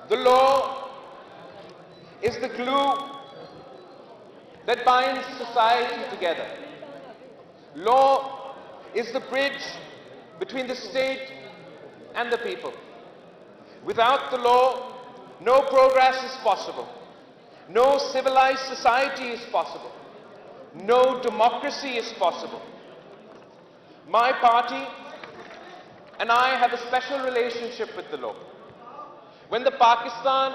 The law is the glue that binds society together. Law is the bridge between the state and the people. Without the law, no progress is possible. No civilized society is possible. No democracy is possible. My party and I have a special relationship with the law. When the Pakistan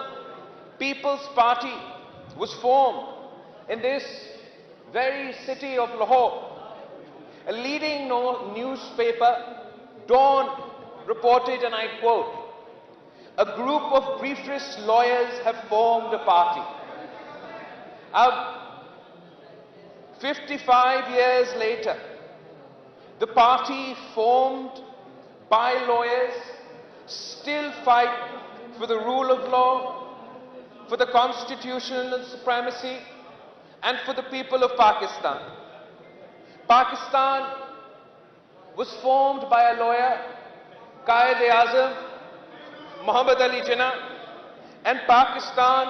People's Party was formed in this very city of Lahore, a leading newspaper, Dawn, reported, and I quote, "A group of briefless lawyers have formed a party." 55 years later, the party formed by lawyers still fight for the rule of law, for the constitutional supremacy, and for the people of Pakistan. Pakistan was formed by a lawyer, Quaid-e-Azam, Muhammad Ali Jinnah, and Pakistan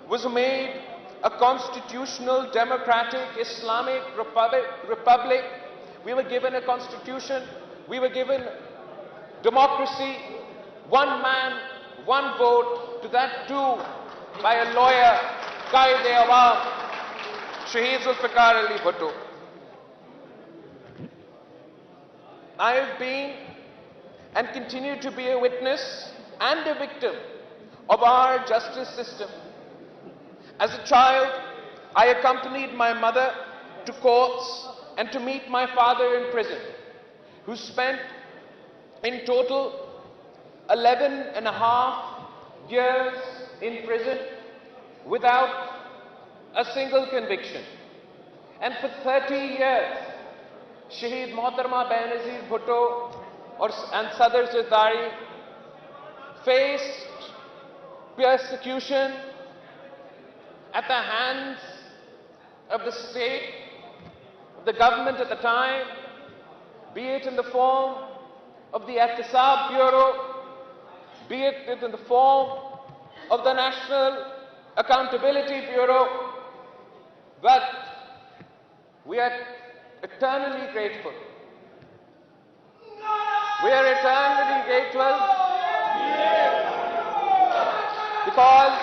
was made a constitutional, democratic, Islamic republic. We were given a constitution, we were given democracy, one man, one vote, to that too by a lawyer, Quaid-e-Awam, Shaheed Zulfikar Ali Bhutto. I have been and continue to be a witness and a victim of our justice system. As a child, I accompanied my mother to courts and to meet my father in prison, who spent in total 11.5 years in prison without a single conviction. And for 30 years, Shaheed Mohtarma Benazir Bhutto and Sadr Zardari faced persecution at the hands of the state, of the government at the time, be it in the form of the Ihtisab Bureau, be it in the form of the National Accountability Bureau. But we are eternally grateful. We are eternally grateful because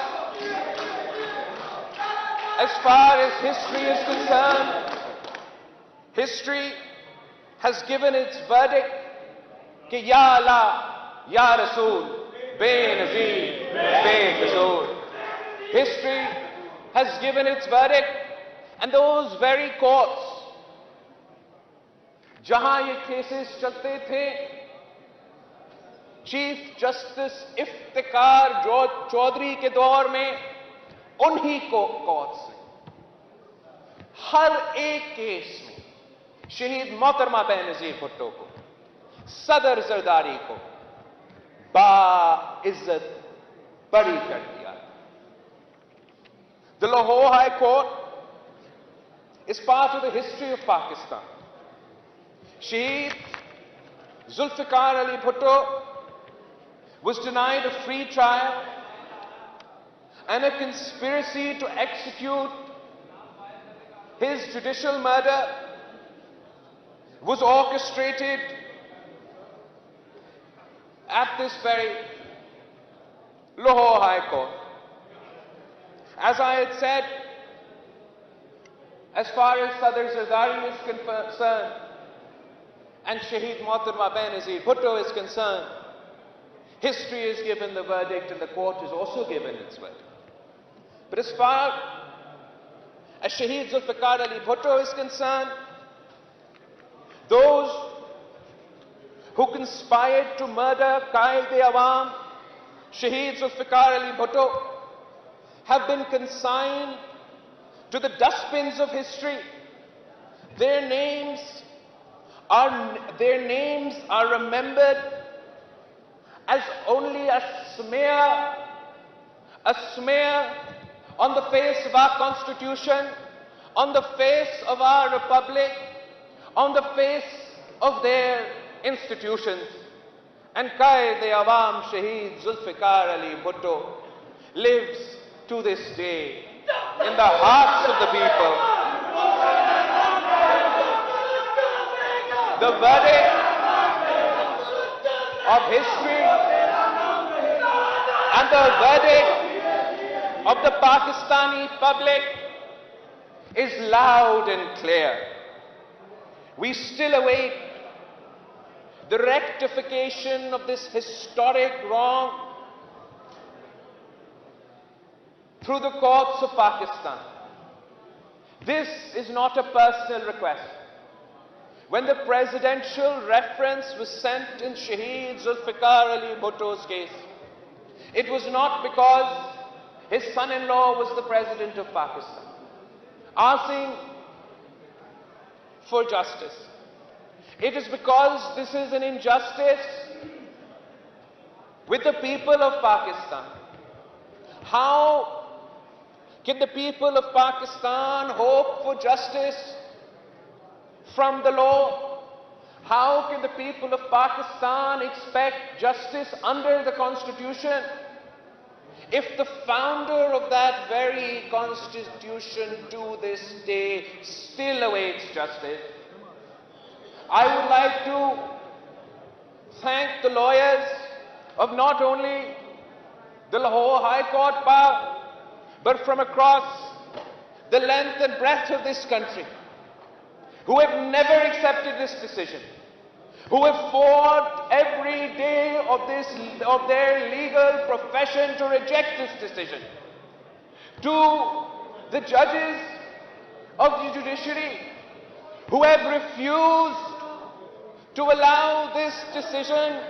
as far as history is concerned, history has given its verdict कि या अल्लाह, या रसूल, बेनज़ीर, बेकसूर. History has given its verdict, and those very courts, जहां ये cases चलते थे, chief justice Iftikhar Chaudhary के दौर में उन्हीं को कोर्ट्स ने हर एक केस में शहीद मोहतरमा बेनज़ीर भुट्टो को, सदर जरदारी को बाइज्जत बरी कर दिया. The Lahore High Court is part of the history of Pakistan. Shaheed Zulfikar Ali Bhutto was denied a free trial, and a conspiracy to execute his judicial murder was orchestrated at this very Lahore High Court. As I had said, as far as Sadr Zardari is concerned and Shaheed Mohtarma Benazir Bhutto is concerned, history has given the verdict and the court has also given its verdict. But as far as Shaheed Zulfikar Ali Bhutto is concerned, those who conspired to murder Quaid-e-Awam, Shaheed Zulfikar Ali Bhutto, have been consigned to the dustbins of history. Their names are remembered as only a smear on the face of our Constitution, on the face of our Republic, on the face of their institutions. And Qaid-e-Awam Shaheed Zulfikar Ali Bhutto lives to this day in the hearts of the people. The verdict of history and the verdict of the Pakistani public is loud and clear. We still await the rectification of this historic wrong through the courts of Pakistan. This is not a personal request. When the presidential reference was sent in Shaheed Zulfikar Ali Bhutto's case, it was not because his son-in-law was the president of Pakistan, asking for justice. It is because this is an injustice with the people of Pakistan. How can the people of Pakistan hope for justice from the law? How can the people of Pakistan expect justice under the Constitution if the founder of that very Constitution to this day still awaits justice? I would like to thank the lawyers of not only the Lahore High Court bar, but from across the length and breadth of this country, who have never accepted this decision, who have fought every day of their legal profession to reject this decision, to the judges of the judiciary who have refused to allow this decision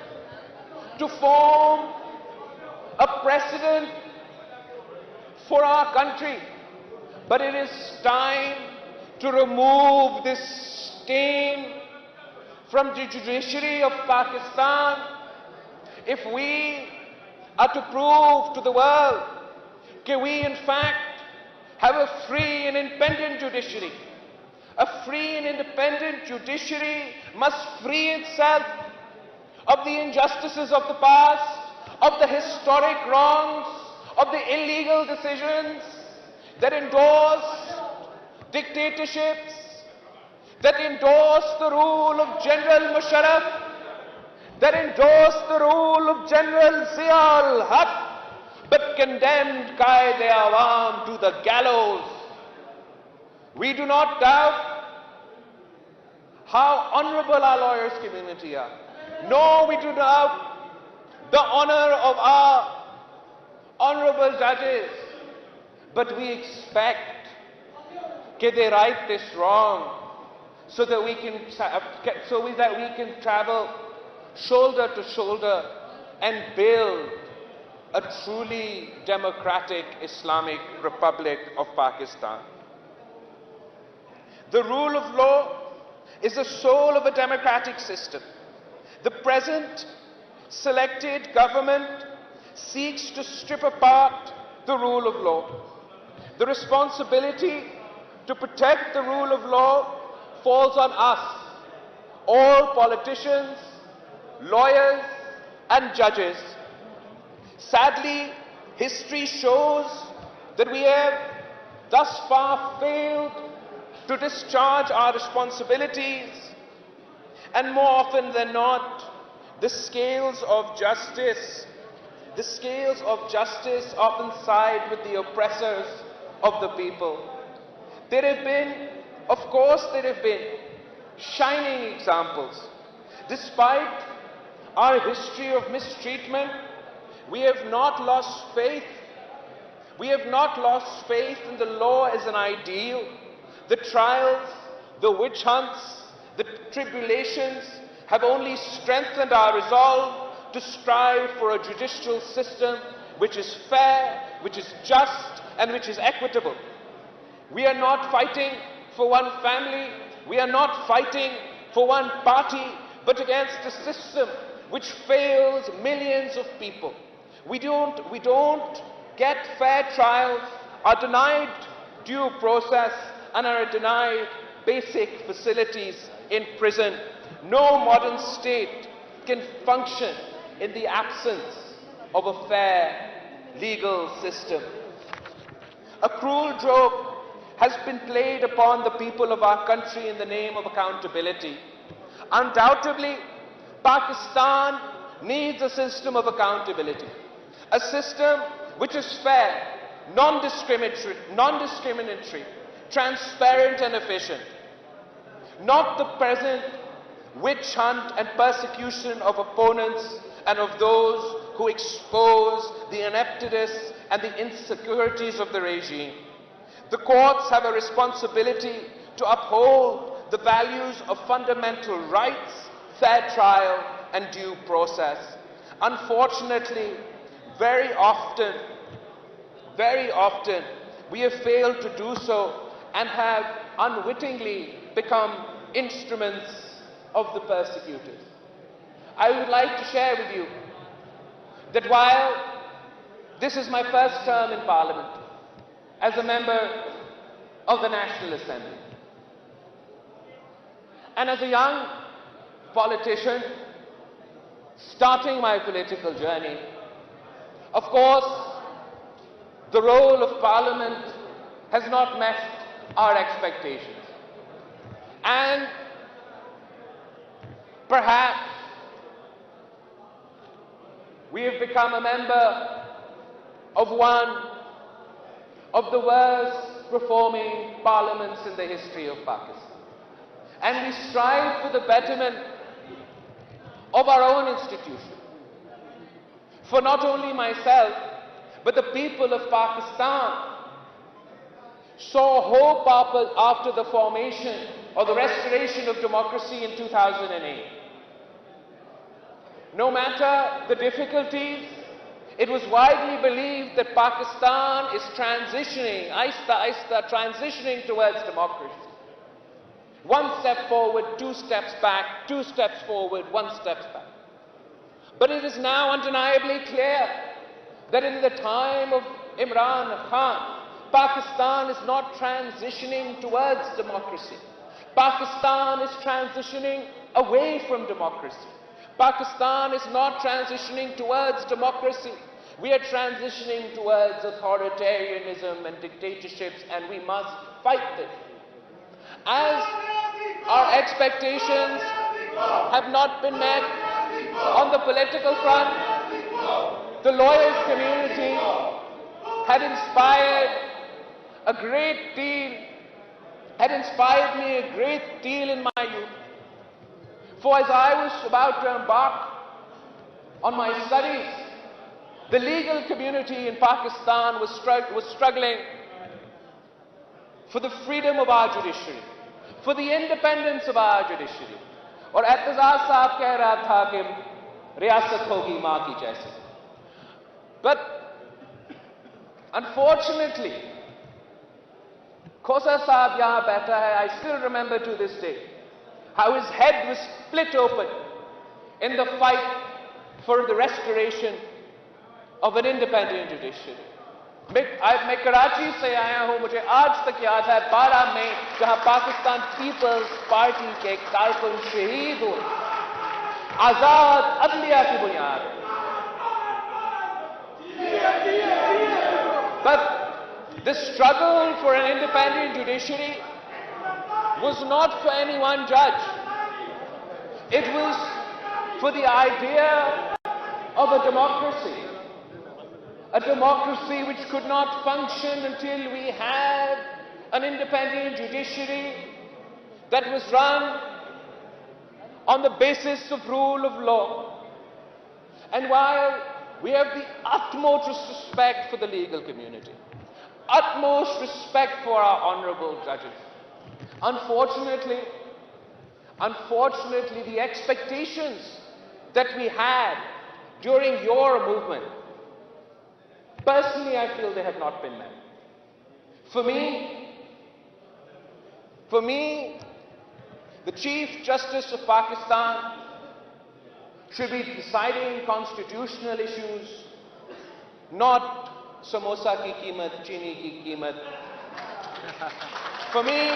to form a precedent for our country. But it is time to remove this stain from the judiciary of Pakistan if we are to prove to the world that we in fact have a free and independent judiciary. A free and independent judiciary must free itself of the injustices of the past, of the historic wrongs, of the illegal decisions that endorse dictatorships, that endorse the rule of General Musharraf, that endorse the rule of General Zia al-Haq, but condemned Qaid-e-Awam to the gallows. We do not doubt how honorable our lawyers community are. No, we do doubt the honor of our honorable judges. But we expect that they right this wrong so that we can travel shoulder to shoulder and build a truly democratic Islamic Republic of Pakistan. The rule of law is the soul of a democratic system. The present selected government seeks to strip apart the rule of law. The responsibility to protect the rule of law falls on us, all politicians, lawyers, and judges. Sadly, history shows that we have thus far failed to discharge our responsibilities, and more often than not, the scales of justice often side with the oppressors of the people. There have been shining examples. Despite our history of mistreatment, we have not lost faith. We have not lost faith in the law as an ideal. The trials, the witch hunts, the tribulations have only strengthened our resolve to strive for a judicial system which is fair, which is just, and which is equitable. We are not fighting for one family, we are not fighting for one party, but against a system which fails millions of people. We don't get fair trials, are denied due process, and are denied basic facilities in prison. No modern state can function in the absence of a fair legal system. A cruel joke has been played upon the people of our country in the name of accountability. Undoubtedly, Pakistan needs a system of accountability, a system which is fair, non-discriminatory, transparent and efficient. Not the present witch hunt and persecution of opponents and of those who expose the ineptitude and the insecurities of the regime. The courts have a responsibility to uphold the values of fundamental rights, fair trial and due process. Unfortunately, very often, we have failed to do so and have unwittingly become instruments of the persecutors. I would like to share with you that while this is my first term in Parliament as a member of the National Assembly, and as a young politician starting my political journey, of course, the role of Parliament has not met our expectations. And perhaps we have become a member of one of the worst performing parliaments in the history of Pakistan. And we strive for the betterment of our own institution. For not only myself, but the people of Pakistan saw hope after the formation or the restoration of democracy in 2008. No matter the difficulties, it was widely believed that Pakistan is transitioning, transitioning towards democracy. One step forward, two steps back, two steps forward, one step back. But it is now undeniably clear that in the time of Imran Khan, Pakistan is not transitioning towards democracy. Pakistan is transitioning away from democracy. Pakistan is not transitioning towards democracy. We are transitioning towards authoritarianism and dictatorships, and we must fight this. As our expectations have not been met on the political front, the lawyers community had inspired me a great deal in my youth. For as I was about to embark on my studies, the legal community in Pakistan was struggling for the freedom of our judiciary, for the independence of our judiciary. और एतजाज साहब कह रहा था कि रियासत होगी माँ की जैसी. But unfortunately, Khosa Saab yahan baitha hai. I still remember to this day how his head was split open in the fight for the restoration of an independent judiciary. मैं कराची से आया हूं, मुझे आज तक याद है 12 मई जहां पाकिस्तान पीपल्स पार्टी के कारकुन शहीद हुए आजाद अदलिया की बुनियाद. But the struggle for an independent judiciary was not for any one judge. It was for the idea of a democracy. A democracy which could not function until we had an independent judiciary that was run on the basis of rule of law. And while we have the utmost respect for the legal community, utmost respect for our honorable judges, unfortunately, the expectations that we had during your movement, personally, I feel they have not been met. For me, the Chief Justice of Pakistan should be deciding constitutional issues, not samosa ki कीमत, चीनी की कीमत. For me,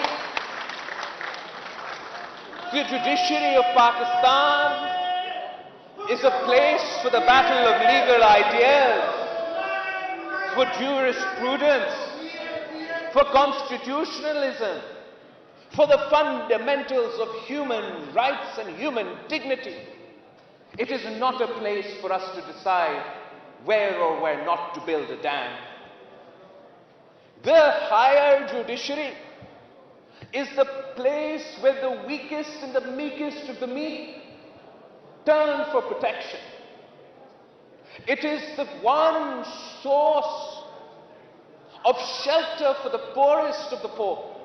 the judiciary of Pakistan is a place for the battle of legal ideas, for jurisprudence, for constitutionalism, for the fundamentals of human rights and human dignity. It is not a place for us to decide where or where not to build a dam. The higher judiciary is the place where the weakest and the meekest of the meek turn for protection. It is the one source of shelter for the poorest of the poor.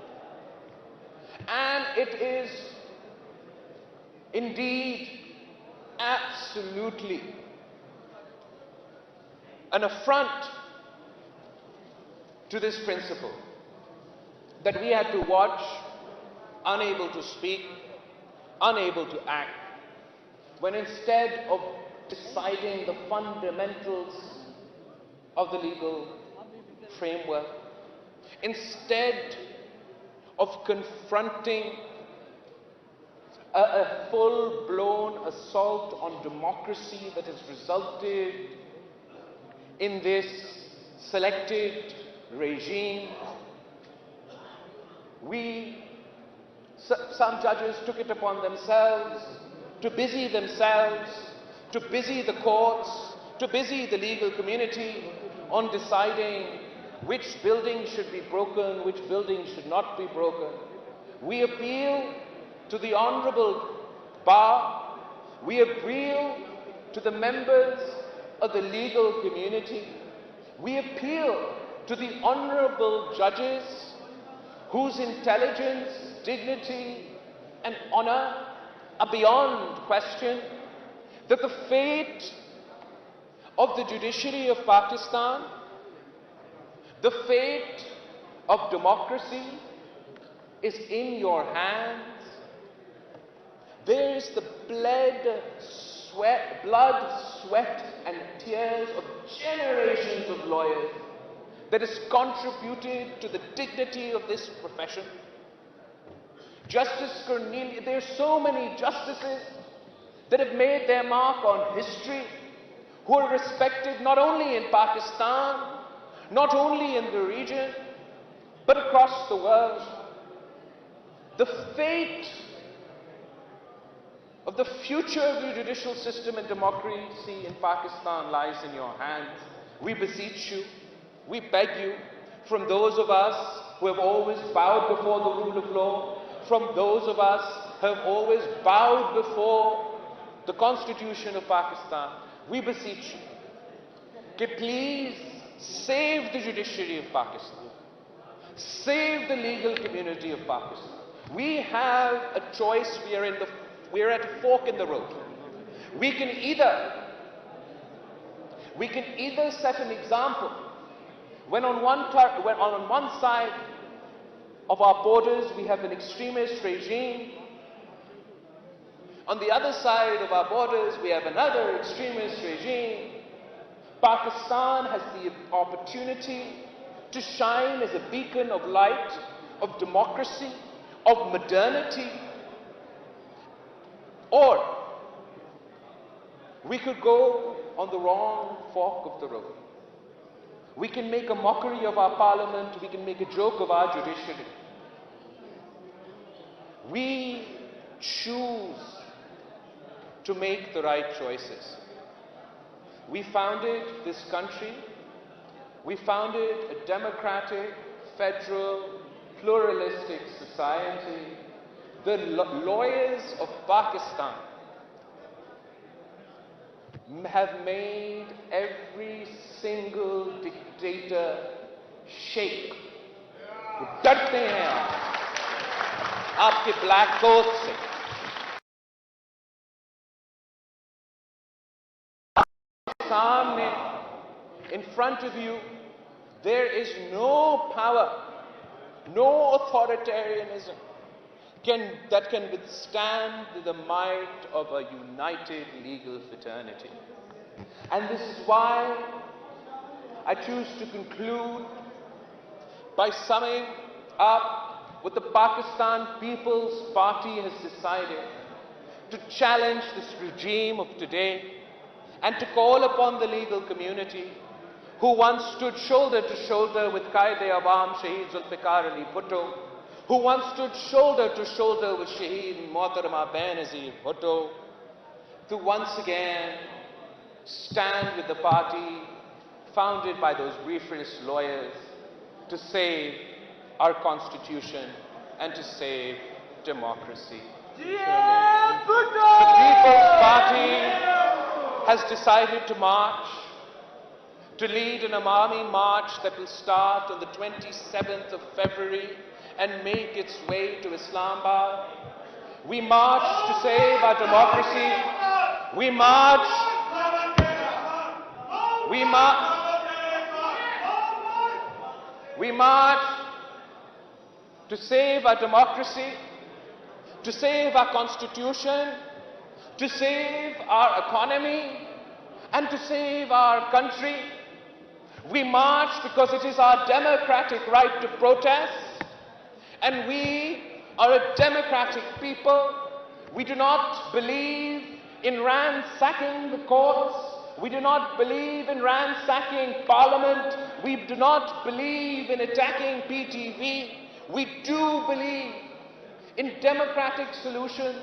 And it is indeed absolutely an affront to this principle that we had to watch, unable to speak, unable to act, when instead of deciding the fundamentals of the legal framework, instead of confronting a full-blown assault on democracy that has resulted in this selected regime, some judges took it upon themselves to busy themselves, to busy the courts, to busy the legal community on deciding which buildings should be broken, which buildings should not be broken. We appeal to the honorable bar. We appeal to the members of the legal community. We appeal to the honorable judges whose intelligence, dignity, and honor are beyond question, that the fate of the judiciary of Pakistan, the fate of democracy is in your hands. There is the blood, sweat, and tears of generations of lawyers that has contributed to the dignity of this profession. Justice Cornelius, there are so many justices that have made their mark on history, who are respected not only in Pakistan, not only in the region, but across the world. The fate of the future of the judicial system and democracy in Pakistan lies in your hands. We beseech you, we beg you, from those of us who have always bowed before the rule of law, from those of us who have always bowed before the Constitution of Pakistan, we beseech you, please save the judiciary of Pakistan. Save the legal community of Pakistan. We have a choice. We're at a fork in the road. We can either set an example when on one side of our borders we have an extremist regime, on the other side of our borders we have another extremist regime. Pakistan has the opportunity to shine as a beacon of light, of democracy, of modernity. Or we could go on the wrong fork of the road. We can make a mockery of our parliament, we can make a joke of our judiciary. We choose to make the right choices. We founded this country, we founded a democratic, federal, pluralistic society. The lawyers of Pakistan have made every single dictator shake. वो डरते हैं आपके black coat से. Samne, in front of you, there is no power, no authoritarianism that can withstand the might of a united legal fraternity. And this is why I choose to conclude by summing up what the Pakistan People's Party has decided: to challenge this regime of today, and to call upon the legal community who once stood shoulder to shoulder with Qaid-e-Awam Shaheed Zulfikar Ali Bhutto, who once stood shoulder to shoulder with Shaheed Mohtarama Benazir Bhutto, to once again stand with the party founded by those briefless lawyers to save our constitution and to save democracy. The People's Party has decided to march, to lead an Awami march that will start on the 27th of February and make its way to Islamabad. We march to save our democracy. We march to save our democracy, to save our constitution, to save our economy, and to save our country. We march because it is our democratic right to protest, and we are a democratic people. We do not believe in ransacking the courts. We do not believe in ransacking Parliament. We do not believe in attacking PTV. We do believe in democratic solutions.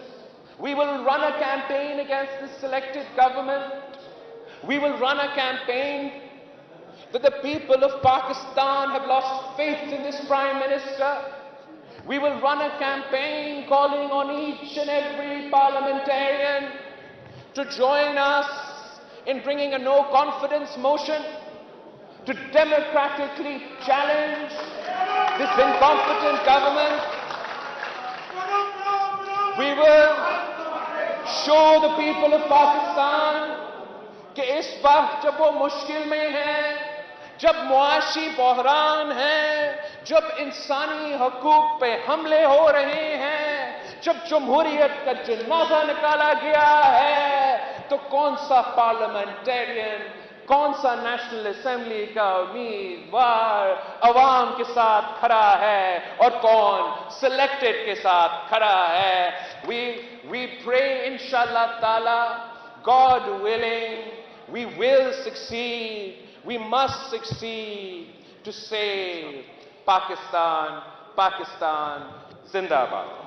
We will run a campaign against the selected government. We will run a campaign that the people of Pakistan have lost faith in this Prime Minister. We will run a campaign calling on each and every parliamentarian to join us in bringing a no-confidence motion to democratically challenge this incompetent government. We will show the people of Pakistan कि इस वक्त जब वो मुश्किल में हैं, जब मुआशी बहरान है, जब इंसानी हकूक पे हमले हो रहे हैं, जब जमहूरियत का जनाजा निकाला गया है, तो कौन सा पार्लियामेंटेरियन, कौन सा नेशनल असेंबली का उम्मीदवार अवाम के साथ खड़ा है और कौन सिलेक्टेड के साथ खड़ा है. We pray inshallah ta'ala, God willing, we will succeed. We must succeed to save Pakistan. Pakistan Zindabad.